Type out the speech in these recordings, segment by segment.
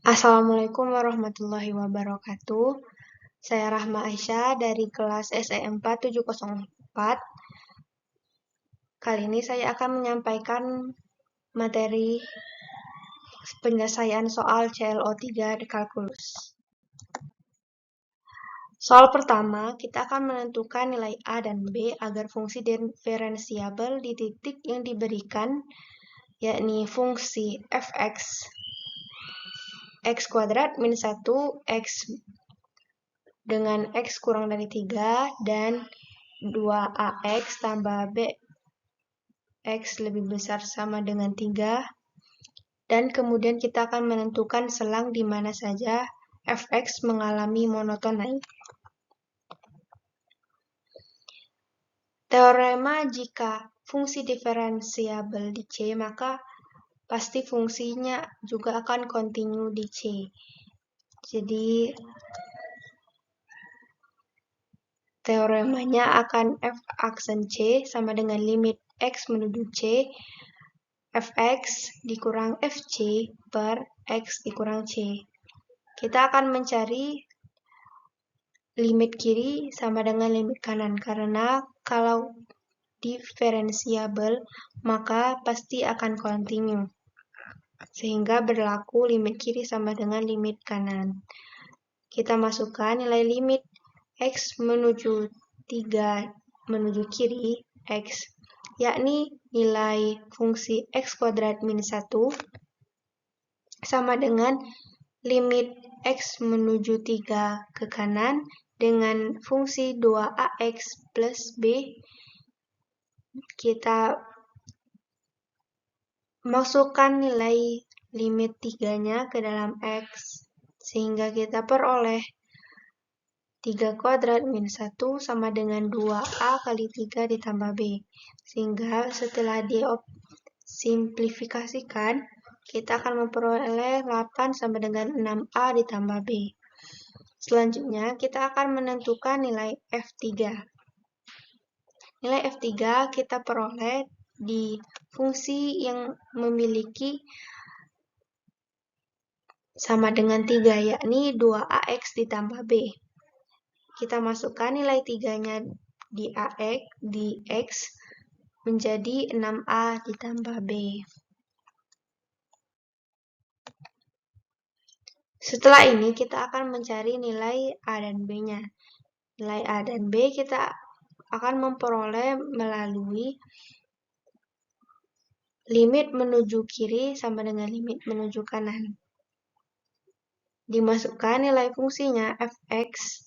Assalamualaikum warahmatullahi wabarakatuh. Saya Rahma Aisyah dari kelas SEM 4704. Kali ini saya akan menyampaikan materi penyelesaian soal CLO3 di kalkulus. Soal pertama, kita akan menentukan nilai A dan B agar fungsi diferensiabel di titik yang diberikan, yakni fungsi fx x kuadrat min 1 x dengan x kurang dari 3 dan 2ax tambah bx lebih besar sama dengan 3, dan kemudian kita akan menentukan selang di mana saja fx mengalami monoton naik. Teorema jika fungsi diferensiabel di C, maka pasti fungsinya juga akan kontinu di C. Jadi teoremanya akan f aksen C sama dengan limit x menuju C, fx dikurang fc per x dikurang c. Kita akan mencari limit kiri sama dengan limit kanan, karena kalau diferensiabel maka pasti akan kontinu, sehingga berlaku limit kiri sama dengan limit kanan. Kita masukkan nilai limit x menuju 3 menuju kiri, x, yakni nilai fungsi x kuadrat min 1 sama dengan limit x menuju 3 ke kanan dengan fungsi 2ax plus b. Kita masukkan nilai limit 3-nya ke dalam x, sehingga kita peroleh 3 kuadrat min 1 sama dengan 2a kali 3 ditambah b. Sehingga setelah disimplifikasikan, kita akan memperoleh 8 sama dengan 6a ditambah b. Selanjutnya, kita akan menentukan nilai f3. Nilai f3 kita peroleh di fungsi yang memiliki sama dengan 3, yakni 2ax ditambah b. Kita masukkan nilai 3-nya di x menjadi 6a ditambah b. Setelah ini kita akan mencari nilai a dan b-nya. Nilai a dan b kita akan memperoleh melalui limit menuju kiri sama dengan limit menuju kanan. Dimasukkan nilai fungsinya fx,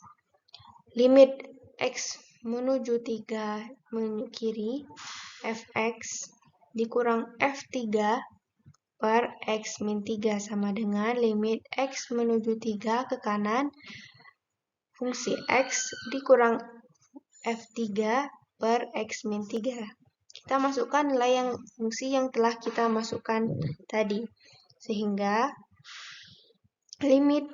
limit x menuju 3 menuju kiri, fx dikurang f3 per x min 3 sama dengan limit x menuju 3 ke kanan, fungsi x dikurang f3 per x min 3. Kita masukkan nilai fungsi yang telah kita masukkan tadi, sehingga limit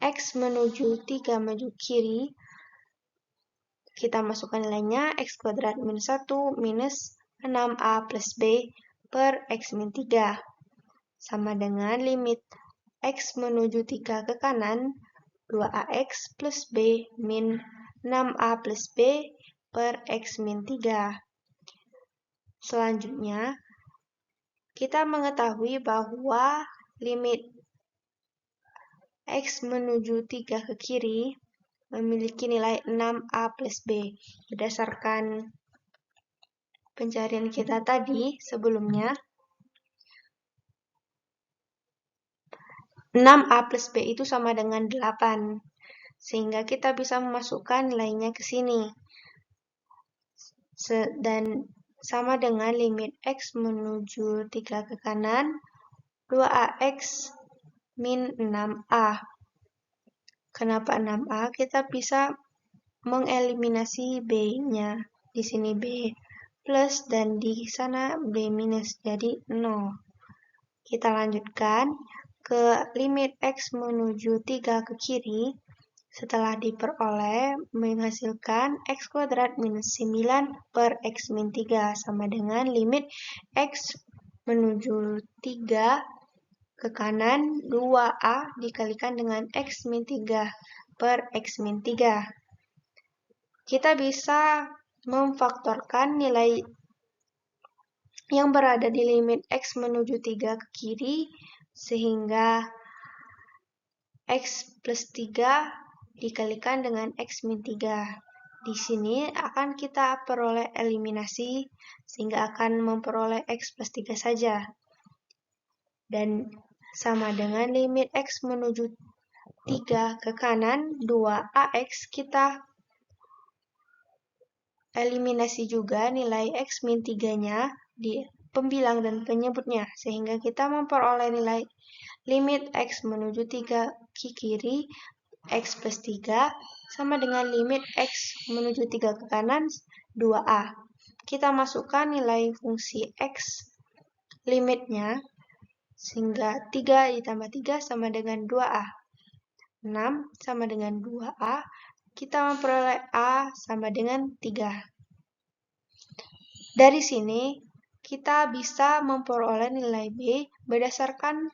x menuju 3 menuju kiri, kita masukkan nilainya x kuadrat min 1 minus 6a plus b per x min 3, sama dengan limit x menuju 3 ke kanan, 2ax plus b min 6a plus b per x min 3. Selanjutnya, kita mengetahui bahwa limit x menuju 3 ke kiri memiliki nilai 6a plus b. Berdasarkan pencarian kita tadi sebelumnya, 6a plus b itu sama dengan 8, sehingga kita bisa memasukkan nilainya ke sini. Dan sama dengan limit x menuju 3 ke kanan, 2ax min 6a. Kenapa 6a? Kita bisa mengeliminasi b-nya. Di sini b plus dan di sana b minus, jadi 0. Kita lanjutkan ke limit x menuju 3 ke kiri. Setelah diperoleh menghasilkan x kuadrat minus 9 per x min 3 sama dengan limit x menuju 3 ke kanan 2A dikalikan dengan X min 3 per X min 3. Kita bisa memfaktorkan nilai yang berada di limit X menuju 3 ke kiri, sehingga X plus 3 dikalikan dengan X min 3. Di sini akan kita peroleh eliminasi, sehingga akan memperoleh X plus 3 saja. Dan sama dengan limit X menuju 3 ke kanan, 2AX, kita eliminasi juga nilai X min 3-nya di pembilang dan penyebutnya, sehingga kita memperoleh nilai limit X menuju 3 ke kiri, X plus 3, sama dengan limit X menuju 3 ke kanan, 2A. Kita masukkan nilai fungsi X limitnya, sehingga 3 ditambah 3 sama dengan 2A. 6 sama dengan 2A, kita memperoleh A sama dengan 3. Dari sini, kita bisa memperoleh nilai B berdasarkan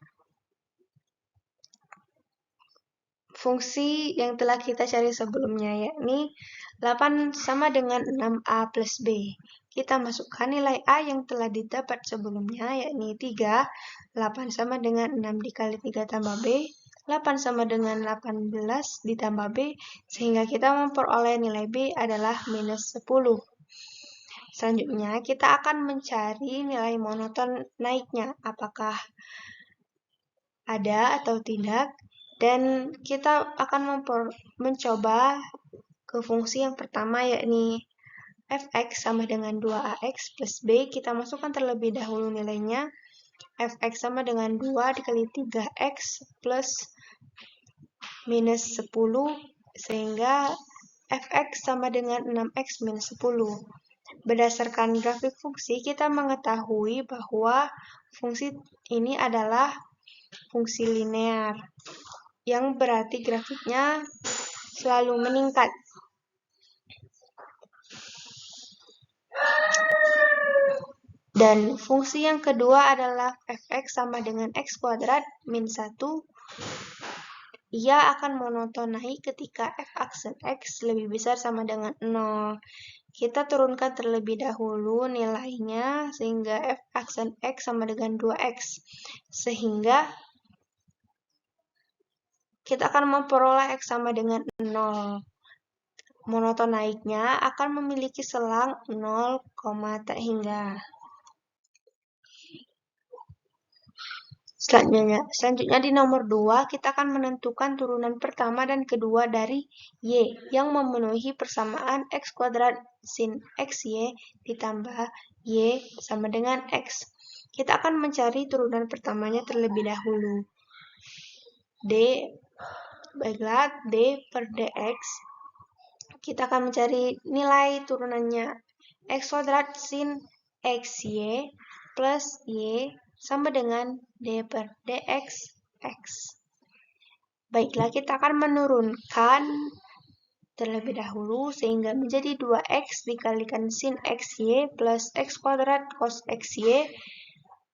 fungsi yang telah kita cari sebelumnya, yakni 8 sama dengan 6A plus B. Kita masukkan nilai A yang telah didapat sebelumnya, yakni 3. 8 sama dengan 6 dikali 3 tambah B. 8 sama dengan 18 ditambah B, sehingga kita memperoleh nilai B adalah minus 10. Selanjutnya, kita akan mencari nilai monoton naiknya, apakah ada atau tidak, dan kita akan mencoba ke fungsi yang pertama, yakni fx sama dengan 2ax plus b. Kita masukkan terlebih dahulu nilainya. Fx sama dengan 2 dikali 3x plus minus 10, sehingga fx sama dengan 6x minus 10. Berdasarkan grafik fungsi, kita mengetahui bahwa fungsi ini adalah fungsi linear, yang berarti grafiknya selalu meningkat. Dan fungsi yang kedua adalah fx sama dengan x kuadrat min 1. Ia akan monoton naik ketika f aksen x lebih besar sama dengan 0. Kita turunkan terlebih dahulu nilainya, sehingga f aksen x sama dengan 2x. Sehingga kita akan memperoleh x sama dengan 0. Monoton naiknya akan memiliki selang 0, tak hingga. Selanjutnya di nomor 2, kita akan menentukan turunan pertama dan kedua dari Y yang memenuhi persamaan X kuadrat sin XY ditambah Y sama dengan X. Kita akan mencari turunan pertamanya terlebih dahulu. Baiklah, D per DX. Kita akan mencari nilai turunannya X kuadrat sin XY plus Y sama dengan D per DX X. Baiklah, kita akan menurunkan terlebih dahulu, sehingga menjadi 2X dikalikan sin XY plus X kuadrat cos XY,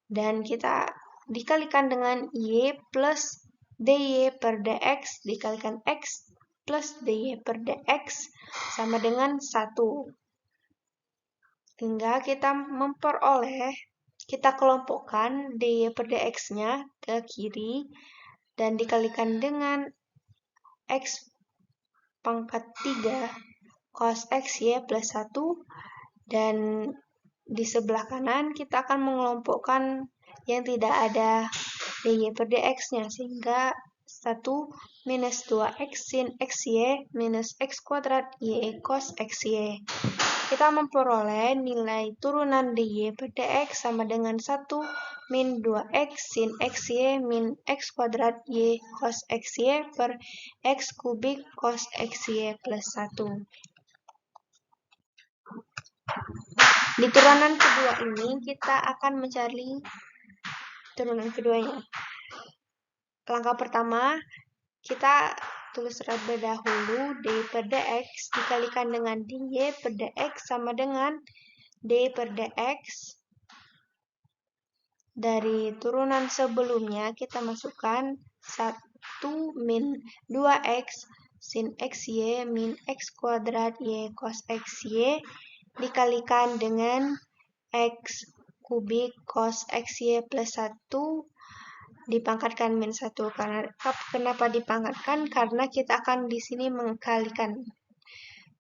dan kita dikalikan dengan Y plus DY per DX dikalikan X plus DY per DX sama dengan 1. Hingga kita memperoleh, kita kelompokkan dy per dx-nya ke kiri dan dikalikan dengan x pangkat 3 cos xy plus 1, dan di sebelah kanan kita akan mengelompokkan yang tidak ada dy per dx-nya, sehingga 1 minus 2x sin xy minus x kuadrat y cos xy. Kita memperoleh nilai turunan dy per dx sama dengan 1 min 2x sin xy min x kuadrat y cos xy per x kubik cos xy plus 1. Di turunan kedua ini, kita akan mencari turunan keduanya. Langkah pertama, kita tulis terlebih dahulu d per dx dikalikan dengan dy per dx sama dengan d per dx Dari turunan sebelumnya kita masukkan 1 min 2x sin xy min x kuadrat y cos xy dikalikan dengan x kubik cos xy plus 1 dipangkatkan min 1. Kenapa dipangkatkan? Karena kita akan di sini mengkalikan.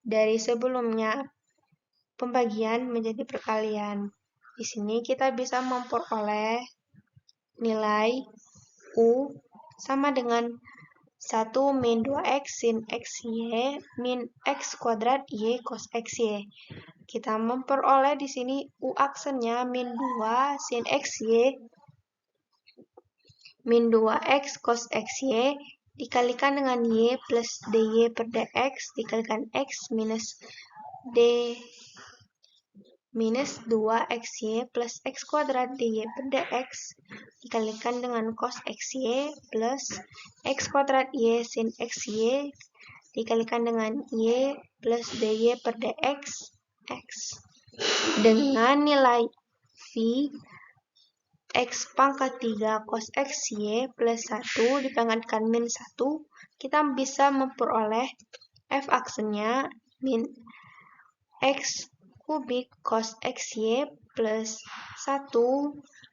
Dari sebelumnya pembagian menjadi perkalian. Di sini kita bisa memperoleh nilai U sama dengan 1 min 2x sin xy min x kuadrat y cos xy. Kita memperoleh di sini U aksennya min 2 sin xy min 2x cos xy dikalikan dengan y plus dy per dx dikalikan x minus d minus 2xy plus x kuadrat dy per dx dikalikan dengan cos xy plus x kuadrat y sin xy dikalikan dengan y plus dy per dx x dengan nilai phi x pangkat 3 cos xy plus 1 dipangkatkan min 1, kita bisa memperoleh f aksennya min x kubik cos xy plus 1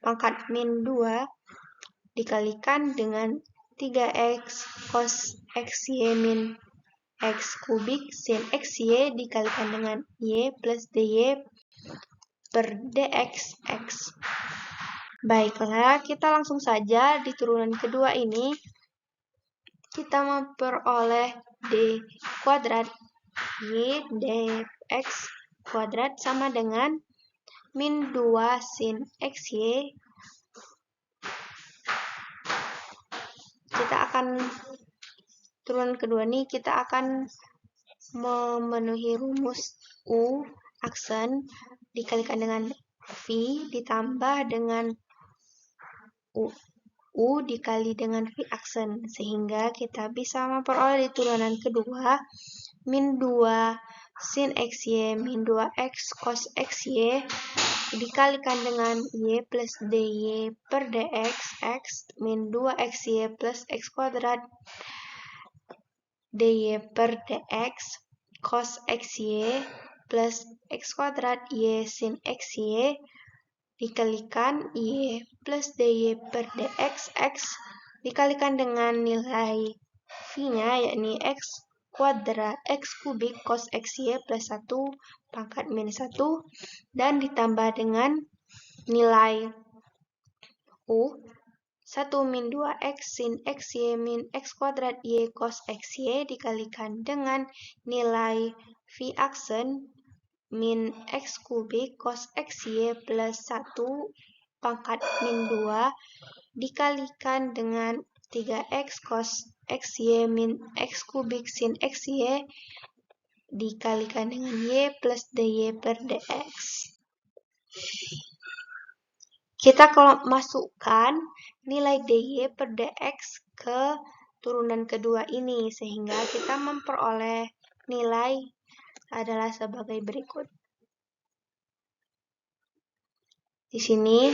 pangkat min 2 dikalikan dengan 3x cos xy min x kubik sin xy dikalikan dengan y plus dy per dx x. Baiklah, kita langsung saja di turunan kedua ini kita memperoleh d kuadrat y dx kuadrat sama dengan min 2 sin xy. Turunan kedua ini kita akan memenuhi rumus U aksen dikalikan dengan phi ditambah dengan U dikali dengan phi aksen, sehingga kita bisa memperoleh di turunan kedua min 2 sin xy min 2x cos xy dikalikan dengan y plus dy per dx x min 2xy plus x kuadrat dy per dx cos xy plus x kuadrat y sin xy dikalikan y plus dy per dx x dikalikan dengan nilai phi-nya yakni x kuadrat x kubik cos xy plus 1 pangkat min 1 dan ditambah dengan nilai U 1 min 2x sin xy min x kuadrat y cos xy dikalikan dengan nilai phi aksen min x kubik cos xy plus 1 pangkat min 2 dikalikan dengan 3x cos xy min x kubik sin xy dikalikan dengan y plus dy per dx. Kita kalau masukkan nilai dy per dx ke turunan kedua ini sehingga kita memperoleh nilai adalah sebagai berikut. Di sini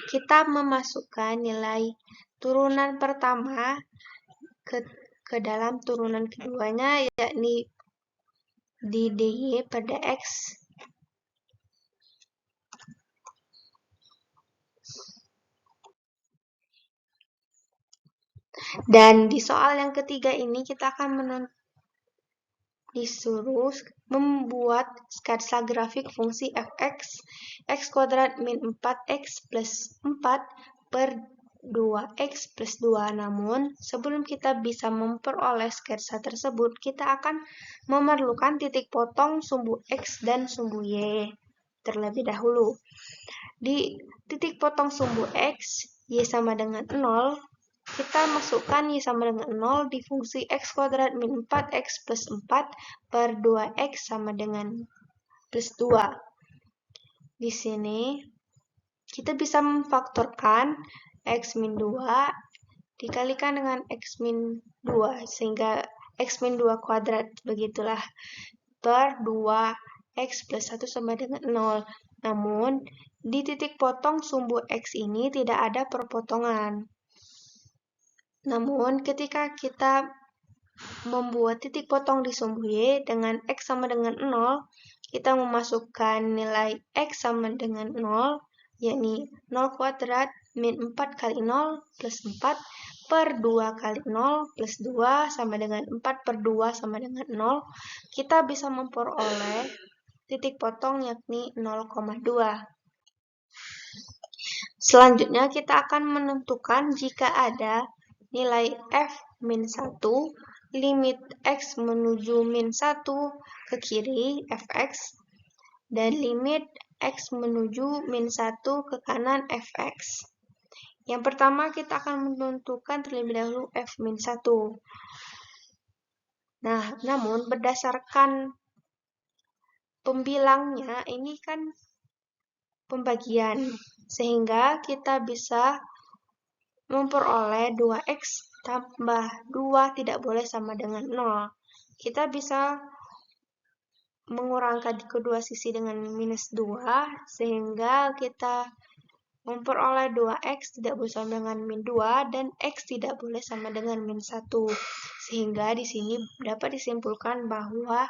kita memasukkan nilai turunan pertama ke dalam turunan keduanya, yakni di dy per dx. Dan di soal yang ketiga ini kita akan disuruh membuat sketsa grafik fungsi fx x kuadrat min 4x plus 4 per 2x plus 2. Namun, sebelum kita bisa memperoleh sketsa tersebut, kita akan memerlukan titik potong sumbu x dan sumbu y terlebih dahulu. Di titik potong sumbu x, y sama dengan 0, kita masukkan y sama dengan 0 di fungsi x kuadrat min 4x plus 4 per 2x sama dengan plus 2. Di sini, kita bisa memfaktorkan x min 2 dikalikan dengan x min 2, sehingga x min 2 kuadrat, begitulah, per 2x plus 1 sama dengan 0. Namun, di titik potong sumbu X ini tidak ada perpotongan. Namun, ketika kita membuat titik potong di sumbu Y dengan X sama dengan 0, kita memasukkan nilai X sama dengan 0, yakni 0 kuadrat min 4 kali 0 plus 4 per 2 kali 0 plus 2 sama dengan 4 per 2 sama dengan 0, kita bisa memperoleh titik potong yakni 0,2. Selanjutnya kita akan menentukan jika ada nilai f-1, limit x menuju min 1 ke kiri fx, dan limit x menuju min 1 ke kanan fx. Yang pertama kita akan menentukan terlebih dahulu f-1. Nah, namun berdasarkan pembilangnya ini kan pembagian, sehingga kita bisa memperoleh 2x tambah 2 tidak boleh sama dengan 0. Kita bisa mengurangkan kedua sisi dengan minus 2, sehingga kita memperoleh 2x tidak boleh sama dengan min 2, dan x tidak boleh sama dengan min 1. Sehingga di sini dapat disimpulkan bahwa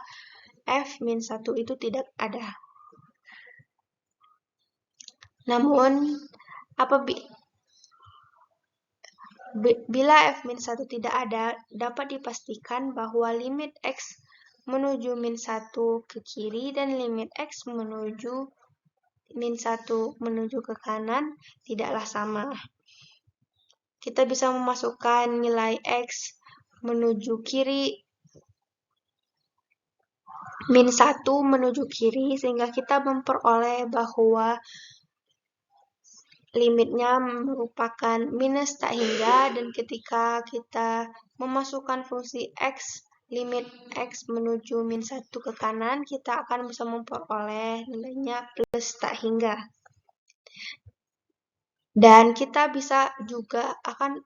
f-1 itu tidak ada. Namun, bila f-1 tidak ada, dapat dipastikan bahwa limit x menuju min 1 ke kiri dan limit x menuju min 1 menuju ke kanan tidaklah sama. Kita bisa memasukkan nilai x menuju kiri, min 1 menuju kiri, sehingga kita memperoleh bahwa limitnya merupakan minus tak hingga, dan ketika kita memasukkan fungsi x, limit x menuju min 1 ke kanan, kita akan bisa memperoleh nilainya plus tak hingga. Dan kita bisa juga akan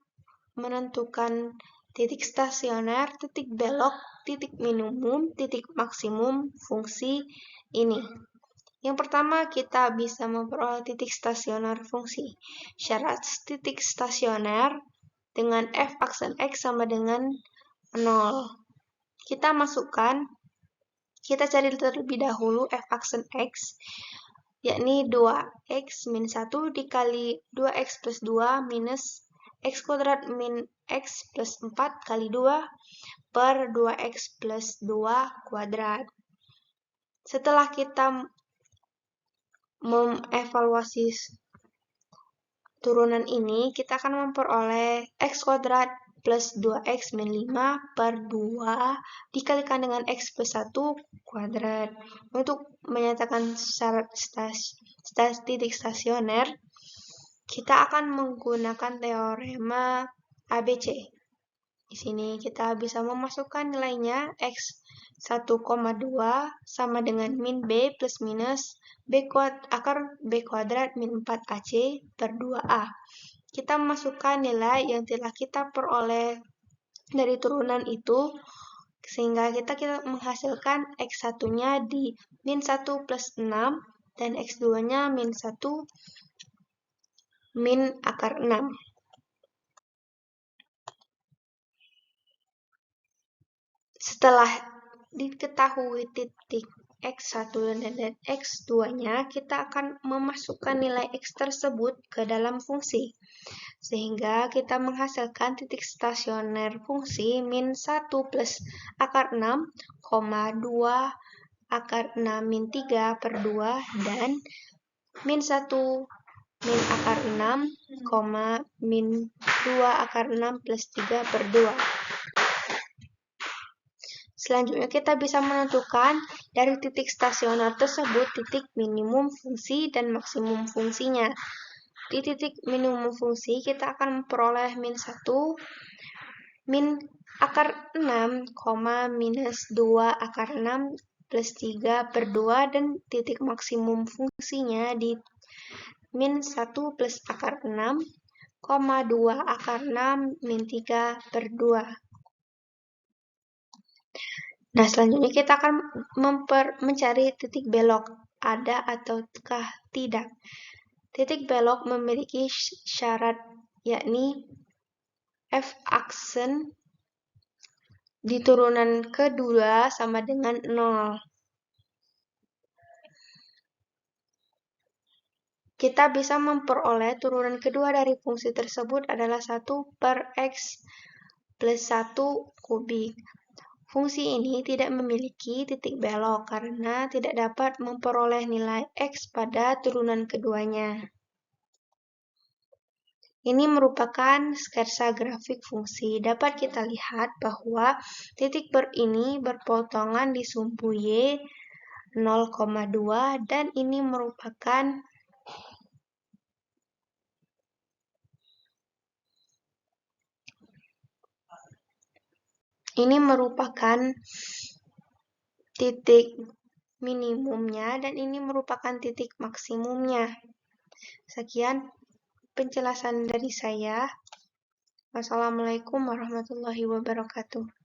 menentukan titik stasioner, titik belok, titik minimum, titik maksimum fungsi ini. Yang pertama, kita bisa memperoleh titik stasioner fungsi. Syarat titik stasioner dengan f aksen x sama dengan 0. Kita cari terlebih dahulu f aksen x, yakni 2x min 1 dikali 2x plus 2 minus x kuadrat min x plus 4 kali 2 per 2x plus 2 kuadrat. Setelah kita mengevaluasi turunan ini, kita akan memperoleh x kuadrat plus 2x min 5 per 2 dikalikan dengan x plus 1 kuadrat. Untuk menyatakan syarat titik stasioner, kita akan menggunakan teorema ABC. Di sini kita bisa memasukkan nilainya x 1,2 sama dengan min b plus minus akar b kuadrat min 4ac per 2a. Kita memasukkan nilai yang telah kita peroleh dari turunan itu, sehingga kita menghasilkan x1-nya di min 1 plus 6 dan x2-nya min 1 min akar 6. Setelah diketahui titik x1 dan x2-nya, kita akan memasukkan nilai x tersebut ke dalam fungsi, sehingga kita menghasilkan titik stasioner fungsi min 1 plus akar 6, 2 akar 6 min 3 per 2, dan min 1 min akar 6, min 2 akar 6 plus 3 per 2. Selanjutnya kita bisa menentukan dari titik stasioner tersebut titik minimum fungsi dan maksimum fungsinya. Di titik minimum fungsi kita akan memperoleh min 1 min akar 6, minus 2 akar 6 plus 3 per 2, dan titik maksimum fungsinya di min 1 plus akar 6, 2 akar 6 min 3 per 2. Nah, selanjutnya kita akan mencari titik belok. ada ataukah tidak. Titik belok memiliki syarat, yakni f(aksen) di turunan kedua sama dengan 0. Kita bisa memperoleh turunan kedua dari fungsi tersebut adalah 1/x plus 1 kubik. Fungsi ini tidak memiliki titik belok karena tidak dapat memperoleh nilai x pada turunan keduanya. Ini merupakan sketsa grafik fungsi. Dapat kita lihat bahwa titik ini berpotongan di sumbu Y 0,2 dan ini merupakan titik minimumnya dan ini merupakan titik maksimumnya. Sekian penjelasan dari saya. Wassalamualaikum warahmatullahi wabarakatuh.